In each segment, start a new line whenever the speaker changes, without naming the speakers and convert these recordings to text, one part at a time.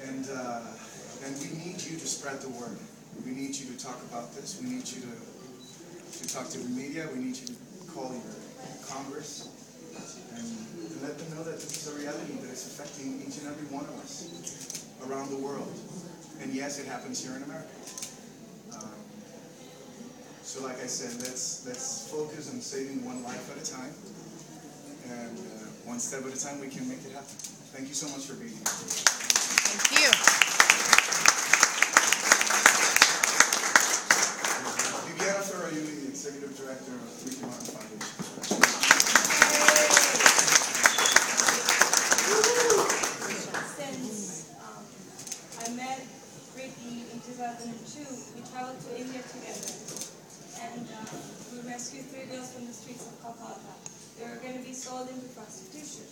And we need you to spread the word. We need you to talk about this. We need you to talk to the media. We need you to call your Congress and let them know that this is a reality that is affecting each and every one of us around the world. And yes, it happens here in America. So like I said, let's focus on saving one life at a time. And one step at a time, we can make it happen. Thank you so much for being here.
Thank you.
The Executive Director of Ricky Martin Foundation.
Since I met Ricky in 2002, we traveled to India together, and we rescued 3 girls from the streets of Calcutta. They were going to be sold into prostitution.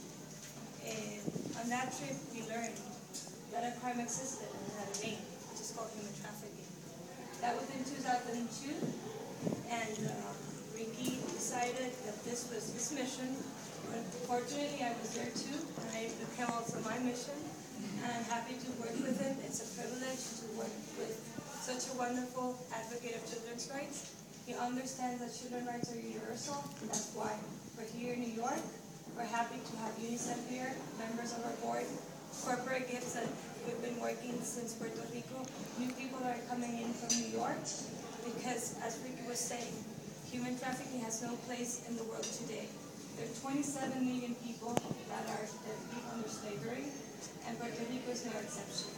And on that trip, we learned that a crime existed and it had a name, which is called human trafficking. That was in 2002. And Ricky decided that this was his mission. Fortunately, I was there too, and it became also my mission. And I'm happy to work with him. It's a privilege to work with such a wonderful advocate of children's rights. He understands that children's rights are universal. That's why we're here in New York. We're happy to have UNICEF here, members of our board, corporate gifts that we've been working since Puerto Rico, new people that are coming in from New York. Because, as Ricky was saying, human trafficking has no place in the world today. There are 27 million people that are under slavery, and Puerto Rico is no exception.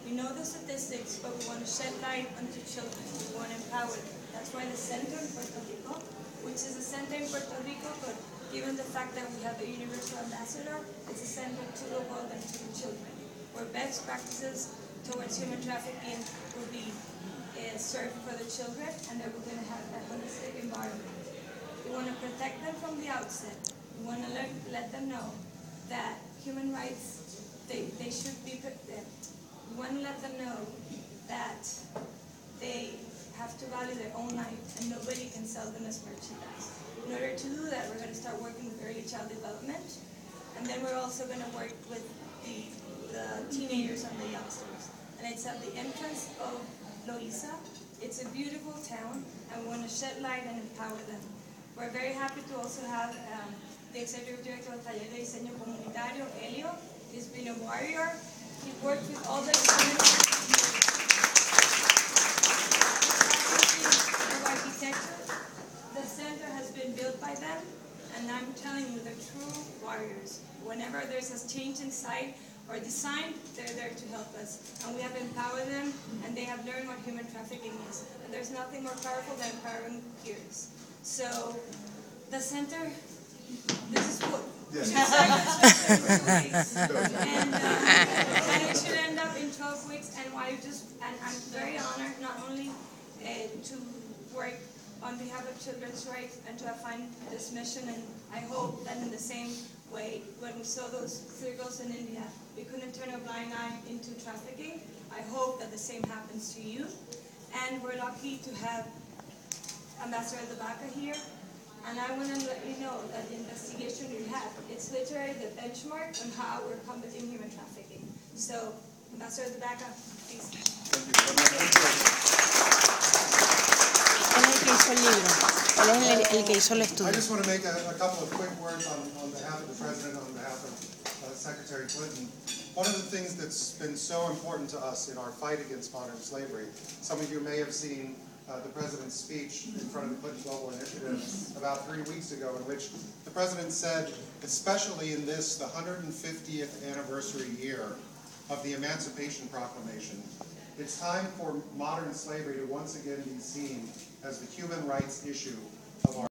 We know the statistics, but we want to shed light onto children. We want to empower them. That's why the center in Puerto Rico, which is a center in Puerto Rico, but given the fact that we have a universal ambassador, it's a center to the world and to the children, where best practices towards human trafficking will be served for the children, and that we're going to have a holistic environment. We want to protect them from the outset. We want to let them know that human rights, they should be protected. We want to let them know that they have to value their own life, and nobody can sell them as merchandise. In order to do that, we're going to start working with early child development, and then we're also going to work with the teenagers and the youngsters. And it's at the entrance of Loíza. It's a beautiful town, and we want to shed light and empower them. We're very happy to also have the Executive Director of Taller de Diseño Comunitario, Elio. He's been a warrior. He worked with all the communities of architecture. The center has been built by them, and I'm telling you, they're true warriors. Whenever there's a change in sight or design, they're there to help us. And we have empowered them, and they have learned what human trafficking is. And there's nothing more powerful than empowering peers. So, the center, this is what
Yes.
and it should end up in 12 weeks, and I'm very honored not only to work on behalf of children's rights and to find this mission, and I hope that in the same way, when we saw those 3 girls in India, we couldn't turn a blind eye into trafficking. I hope that the same happens to you. And we're lucky to have Ambassador Baca here. And I want to let you know that the investigation we have, it's literally the benchmark on how we're combating human trafficking. So, Ambassador Baca, please.
Él es el que hizo el libro. Él es el que hizo el estudio.
I just want to make a couple of quick words on behalf of the President, on behalf of Secretary Clinton. One of the things that's been so important to us in our fight against modern slavery, some of you may have seen the President's speech in front of the Clinton Global Initiative about 3 weeks ago, in which the President said, especially in this, the 150th anniversary year of the Emancipation Proclamation, it's time for modern slavery to once again be seen as the human rights issue of our